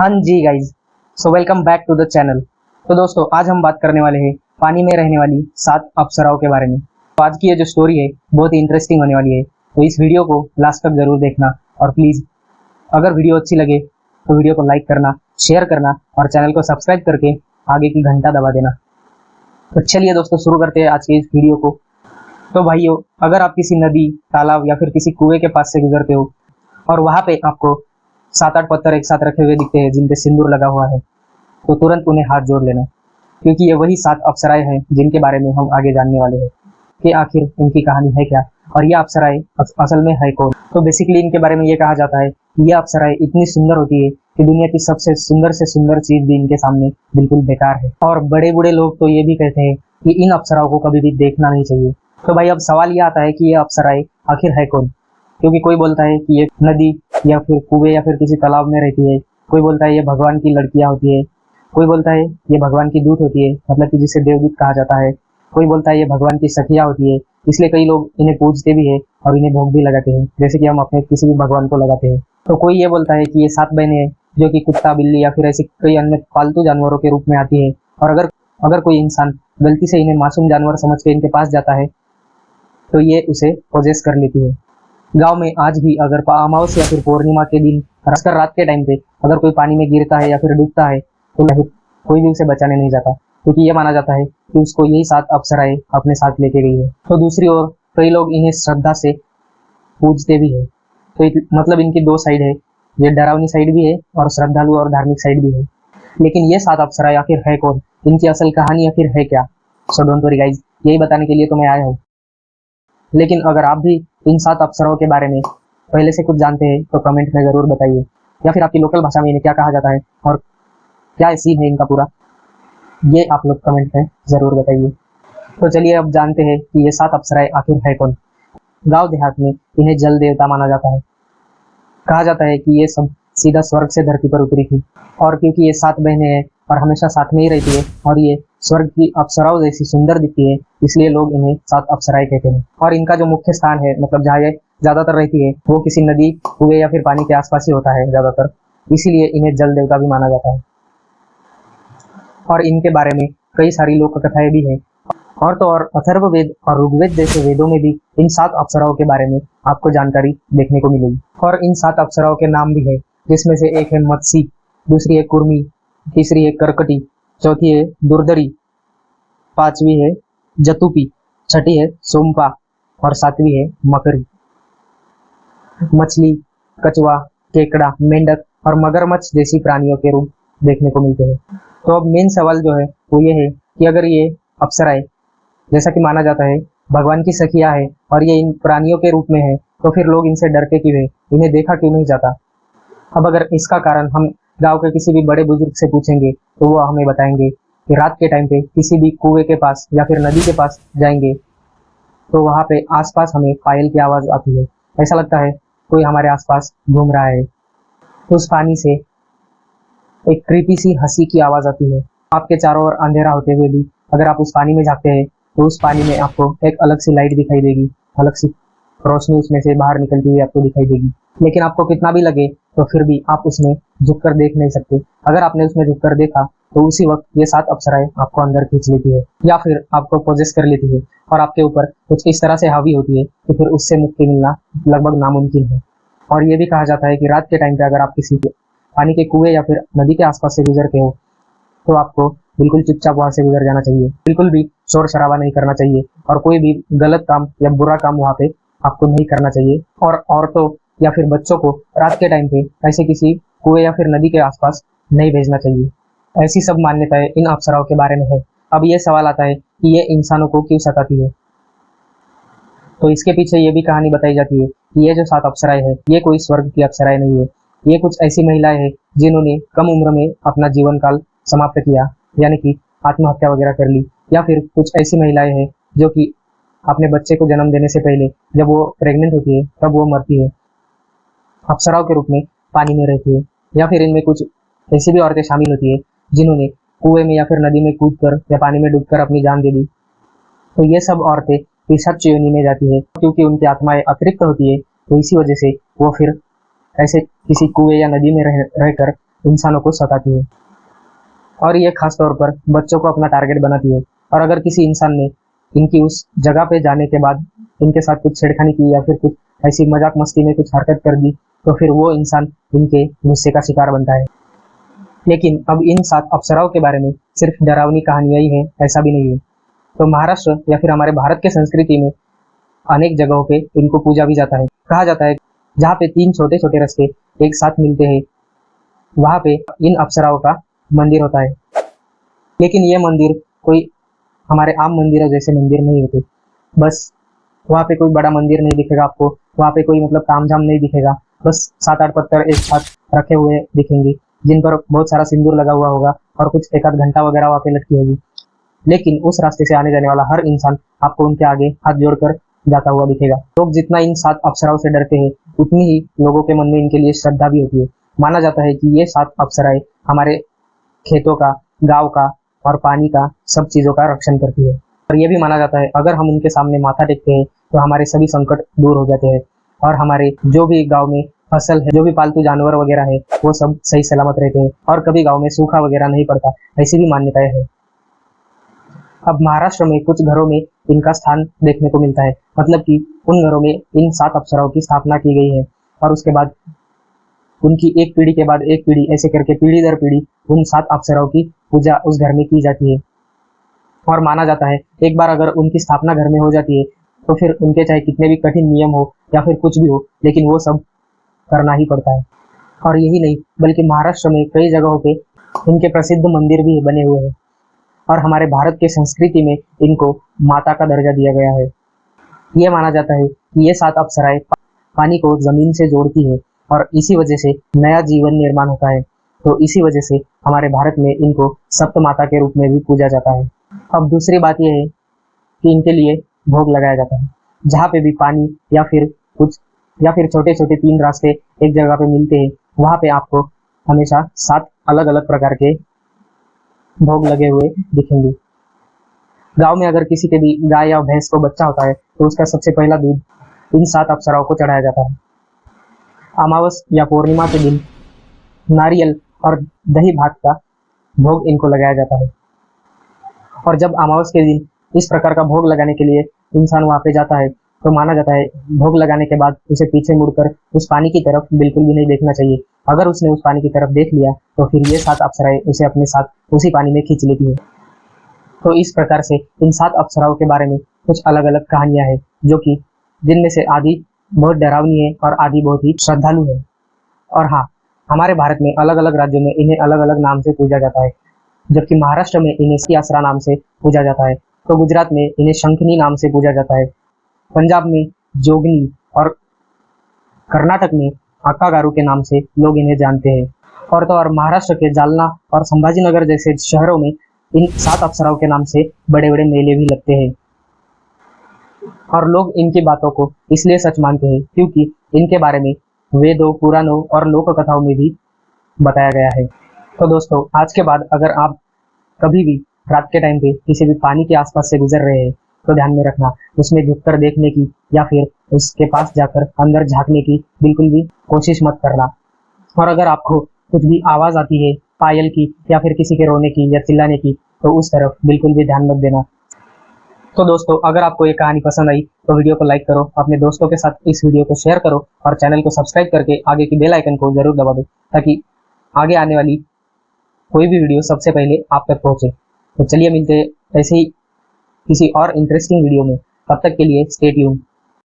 हाँ जी guys, so welcome back to the channel. तो दोस्तों, आज हम बात करने वाले हैं पानी में रहने वाली 7 अप्सराओं के बारे में। तो आज की ये जो स्टोरी है बहुत ही इंटरेस्टिंग होने वाली है, तो इस वीडियो को लास्ट तक जरूर देखना। और प्लीज़ अगर वीडियो अच्छी लगे तो वीडियो को लाइक करना, शेयर करना और चैनल को सब्सक्राइब करके आगे की घंटा दबा देना। तो चलिए दोस्तों, शुरू करते हैं आज के इस वीडियो को। तो भाइयों, अगर आप किसी नदी, तालाब या फिर किसी कुएं के पास से गुजरते हो और वहाँ पे आपको 7-8 पत्थर एक साथ रखे हुए दिखते हैं जिन पे सिंदूर लगा हुआ है, तो तुरंत उन्हें हाथ जोड़ लेना, क्योंकि ये वही 7 अप्सराएं हैं जिनके बारे में हम आगे जानने वाले हैं कि आखिर इनकी कहानी है क्या और ये अप्सराएं असल में है कौन। तो बेसिकली इनके बारे में ये कहा जाता है कि ये अप्सराएं इतनी सुंदर होती है कि दुनिया की सबसे सुंदर से सुंदर चीज भी इनके सामने बिल्कुल बेकार है। और बड़े बूढ़े लोग तो ये भी कहते हैं कि इन अप्सराओं को कभी भी देखना नहीं चाहिए। तो भाई, अब सवाल ये आता है कि ये अप्सराएं आखिर है कौन, क्योंकि कोई बोलता है कि ये नदी या फिर कुएं या फिर किसी तालाब में रहती है, कोई बोलता है ये भगवान की लड़कियां होती है, कोई बोलता है ये भगवान की दूत होती है, मतलब कि जिसे देवदूत कहा जाता है, कोई बोलता है ये भगवान की सखियां होती है, इसलिए कई लोग इन्हें पूजते भी है और इन्हें भोग भी लगाते हैं, जैसे कि हम अपने किसी भी भगवान को लगाते हैं। तो कोई ये बोलता है कि ये 7 बहनें हैं जो कि कुत्ता, बिल्ली या फिर ऐसी कई अन्य पालतू जानवरों के रूप में आती है, और अगर कोई इंसान गलती से इन्हें मासूम जानवर समझ के इनके पास जाता है तो ये उसे पोजेस कर लेती है। गांव में आज भी अगर अमावस्या या फिर पूर्णिमा के दिन खासकर रात के टाइम पे अगर कोई पानी में गिरता है या फिर डूबता है तो कोई भी उसे बचाने नहीं जाता, क्योंकि ये माना जाता है कि उसको यही 7 अप्सराएं अपने साथ लेके गई है। तो दूसरी ओर कई लोग इन्हें श्रद्धा से पूजते भी है। तो मतलब इनकी 2 साइड है, ये डरावनी साइड भी है और श्रद्धालु और धार्मिक साइड भी है। लेकिन ये 7 अप्सराएं आखिर है कौन, इनकी असल कहानी आखिर है क्या? सो डोंट वरी गाइज, यही बताने के लिए तो मैं आया हूँ। लेकिन अगर आप भी इन 7 अप्सराओं के बारे में पहले से कुछ जानते हैं तो कमेंट में जरूर बताइए, या फिर आपकी लोकल भाषा में इन्हें क्या कहा जाता है और क्या सीन है इनका पूरा, ये आप लोग कमेंट में जरूर बताइए। तो चलिए अब जानते हैं कि ये 7 अप्सराएं आखिर है कौन। गांव देहात में इन्हें जल देवता माना जाता है। कहा जाता है कि ये सब सीधा स्वर्ग से धरती पर उतरी थी, और क्योंकि ये 7 बहनें हैं और हमेशा साथ में ही रहती है और ये स्वर्ग की अप्सराओं जैसी सुंदर दिखती है, इसलिए लोग इन्हें 7 अप्सराएं कहते हैं। और इनका जो मुख्य स्थान है, मतलब जहाँ ये ज्यादातर रहती है, वो किसी नदी, कुएं या फिर पानी के आसपास ही होता है ज्यादातर, इसीलिए इन्हें जल देवता भी माना जाता है। और इनके बारे में कई सारी लोक कथाएं भी हैं। और तो और अथर्ववेद और ऋग्वेद जैसे वेदों में भी इन 7 अप्सराओं के बारे में आपको जानकारी देखने को मिलेगी। और इन 7 अप्सराओं के नाम भी है, जिसमें से एक है मत्सी, दूसरी है कुर्मी, तीसरी है करकटी, चौथी है दुर्धरी, 5वीं है जतुपी, छठी है सोमपा और 7वीं है मकरी। मछली, कछुआ, केकड़ा, मेंढक और मगरमच्छ जैसी प्राणियों के रूप देखने को मिलते हैं। तो अब मेन सवाल जो है वो ये है कि अगर ये अप्सराएं, जैसा कि माना जाता है, भगवान की सखियां है और ये इन प्राणियों के रूप में है, तो फिर लोग इनसे डरते क्यों है, इन्हें देखा क्यों नहीं जाता? अब अगर इसका कारण हम गांव के किसी भी बड़े बुजुर्ग से पूछेंगे तो वो हमें बताएंगे कि रात के टाइम पे किसी भी कुएं के पास या फिर नदी के पास जाएंगे तो वहां पे आसपास हमें पायल की आवाज आती है। ऐसा लगता है कोई हमारे आसपास घूम रहा है। उस पानी से एक क्रीपी सी हंसी की आवाज आती है। आपके चारों ओर अंधेरा होते हुए भी अगर आप उस पानी में झांकते हैं तो उस पानी में आपको एक अलग सी लाइट दिखाई देगी, अलग सी रोशनी उसमें से बाहर निकलती हुई आपको दिखाई देगी। लेकिन आपको कितना भी लगे तो फिर भी आप उसमें झुककर देख नहीं सकते। अगर आपने उसमें झुककर देखा तो उसी वक्त ये 7 अप्सराएं आपको अंदर खींच लेती है या फिर आपको पोजेस कर लेती है और आपके ऊपर कुछ इस तरह से हावी होती है कि फिर उससे मुक्ति मिलना लगभग नामुमकिन है। और ये भी कहा जाता है कि रात के टाइम पे अगर आप किसी पानी के कुएं या फिर नदी के आसपास से गुजरते हो तो आपको बिल्कुल चुपचाप वहां से गुजर जाना चाहिए, बिल्कुल भी शोर शराबा नहीं करना चाहिए और कोई भी गलत काम या बुरा काम वहां पे आपको नहीं करना चाहिए। और औरतों या फिर बच्चों को रात के टाइम पे ऐसे किसी कुएं या फिर नदी के आसपास नहीं भेजना चाहिए। ऐसी सब मान्यताएं इन अप्सराओं के बारे में है। अब ये सवाल आता है कि ये इंसानों को क्यों सताती है? तो इसके पीछे ये भी कहानी बताई जाती है कि ये जो 7 अप्सराएं हैं, ये कोई स्वर्ग की अप्सराएं नहीं है। ये कुछ ऐसी महिलाएं हैं जिन्होंने कम उम्र में अपना जीवन काल समाप्त किया, यानी कि आत्महत्या वगैरह कर ली, या फिर कुछ ऐसी महिलाएं हैं जो कि अपने बच्चे को जन्म देने से पहले जब वो प्रेग्नेंट होती है तब वो मरती है, अप्सराओं के रूप में पानी में रहती है। या फिर इनमें कुछ ऐसी भी औरतें शामिल होती है जिन्होंने कुएं में या फिर नदी में कूदकर या पानी में डूबकर अपनी जान दे दी। तो ये सब औरतें पिशाच योनि में जाती है, क्योंकि उनकी आत्माएं अतिरिक्त होती है, तो इसी वजह से वो फिर ऐसे किसी कुएं या नदी में रहकर इंसानों को सताती है और ये खास तौर पर बच्चों को अपना टारगेट बनाती है। और अगर किसी इंसान ने इनकी उस जगह पे जाने के बाद इनके साथ कुछ छेड़खानी की या फिर कुछ ऐसी मजाक मस्ती में कुछ हरकत कर दी तो फिर वो इंसान इनके गुस्से का शिकार बनता है। लेकिन अब इन 7 अप्सराओं के बारे में सिर्फ डरावनी कहानियां ही हैं ऐसा भी नहीं है। तो महाराष्ट्र या फिर हमारे भारत के संस्कृति में अनेक जगहों पे इनको पूजा भी जाता है। कहा जाता है जहाँ पे 3 छोटे छोटे रास्ते एक साथ मिलते हैं वहां पे इन अप्सराओं का मंदिर होता है। लेकिन ये मंदिर कोई हमारे आम मंदिरों जैसे मंदिर नहीं होते। बस वहाँ पे कोई बड़ा मंदिर नहीं दिखेगा आपको, वहाँ पे कोई मतलब तामझाम नहीं दिखेगा। बस 7-8 पत्थर एक साथ रखे हुए दिखेंगे जिन पर बहुत सारा सिंदूर लगा हुआ होगा और कुछ एक आध घंटा वगैरह वहाँ पे लटकी होगी। लेकिन उस रास्ते से आने जाने वाला हर इंसान आपको उनके आगे हाथ जोड़कर जाता हुआ दिखेगा। लोग जितना इन 7 अप्सराओं से डरते हैं उतनी ही लोगों के मन में इनके लिए श्रद्धा भी होती है। माना जाता है कि ये 7 अप्सराएं हमारे खेतों का, गांव का और पानी का, सब चीजों का रक्षण करती है। और ये भी माना जाता है अगर हम उनके सामने माथा टेकते हैं तो हमारे सभी संकट दूर हो जाते हैं और हमारे जो भी गांव में फसल है, जो भी पालतू जानवर वगैरह है, वो सब सही सलामत रहते हैं और कभी गांव में सूखा वगैरह नहीं पड़ता। ऐसी भी मान्यताएं हैं। अब महाराष्ट्र में कुछ घरों में इनका स्थान देखने को मिलता है, मतलब कि उन घरों में इन 7 अप्सराओं की स्थापना की गई है और उसके बाद उनकी एक पीढ़ी के बाद एक पीढ़ी ऐसे करके पीढ़ी दर पीढ़ी उन 7 अप्सराओं की पूजा उस घर में की जाती है। और माना जाता है एक बार अगर उनकी स्थापना घर में हो जाती है तो फिर उनके चाहे कितने भी कठिन नियम हो या फिर कुछ भी हो, लेकिन वो सब करना ही पड़ता है। और यही नहीं बल्कि महाराष्ट्र में कई जगहों पे इनके प्रसिद्ध मंदिर भी बने हुए हैं और हमारे भारत के संस्कृति में इनको माता का दर्जा दिया गया है। ये माना जाता है कि ये 7 अप्सराएं पानी को जमीन से जोड़ती है और इसी वजह से नया जीवन निर्माण होता है। तो इसी वजह से हमारे भारत में इनको सप्त माता के रूप में भी पूजा जाता है। अब दूसरी बात यह है कि इनके लिए भोग लगाया जाता है। जहाँ पे भी पानी या फिर छोटे छोटे 3 रास्ते एक जगह पे मिलते हैं वहां पे आपको हमेशा 7 अलग अलग प्रकार के भोग लगे हुए दिखेंगे। गांव में अगर किसी के भी गाय या भैंस को बच्चा होता है तो उसका सबसे पहला दूध इन 7 अप्सराओं को चढ़ाया जाता है। अमावस या पूर्णिमा के दिन नारियल और दही भात का भोग इनको लगाया जाता है। और जब अमावस के दिन इस प्रकार का भोग लगाने के लिए इंसान वहां पे जाता है तो माना जाता है भोग लगाने के बाद उसे पीछे मुड़कर उस पानी की तरफ बिल्कुल भी नहीं देखना चाहिए। अगर उसने उस पानी की तरफ देख लिया तो फिर ये 7 अप्सराएं उसे अपने साथ उसी पानी में खींच लेती है। तो इस प्रकार से इन 7 अप्सराओं के बारे में कुछ अलग अलग कहानियां हैं जो कि जिनमें से आधी बहुत डरावनी है और आधी बहुत ही श्रद्धालु है। और हाँ, हमारे भारत में अलग अलग राज्यों में इन्हें अलग अलग नाम से पूजा जाता है। जबकि महाराष्ट्र में इन्हें सियासरा नाम से पूजा जाता है, तो गुजरात में इन्हें शंखनी नाम से पूजा जाता है, पंजाब में जोगनी और कर्नाटक में अक्कागारू के नाम से लोग इन्हें जानते हैं। और तो और महाराष्ट्र के जालना और संभाजीनगर जैसे शहरों में इन 7 अप्सराओं के नाम से बड़े बड़े मेले भी लगते हैं। और लोग इनकी बातों को इसलिए सच मानते हैं क्योंकि इनके बारे में वेदों, पुराणों और लोक कथाओं में भी बताया गया है। तो दोस्तों, आज के बाद अगर आप कभी भी रात के टाइम पे किसी भी पानी के आसपास से गुजर रहे हैं तो ध्यान में रखना, उसमें झुककर देखने की या फिर उसके पास जाकर अंदर झांकने की बिल्कुल भी कोशिश मत करना। और अगर आपको कुछ भी आवाज आती है पायल की या फिर किसी के रोने की या चिल्लाने की तो उस तरफ बिल्कुल भी ध्यान मत देना। तो दोस्तों, अगर आपको ये कहानी पसंद आई तो वीडियो को लाइक करो, अपने दोस्तों के साथ इस वीडियो को शेयर करो और चैनल को सब्सक्राइब करके आगे की बेल आइकन को जरूर दबा दो ताकि आगे आने वाली कोई भी वीडियो सबसे पहले आप तक पहुंचे। तो चलिए मिलते हैं ऐसे ही किसी और इंटरेस्टिंग वीडियो में। तब तक के लिए स्टे ट्यून्ड।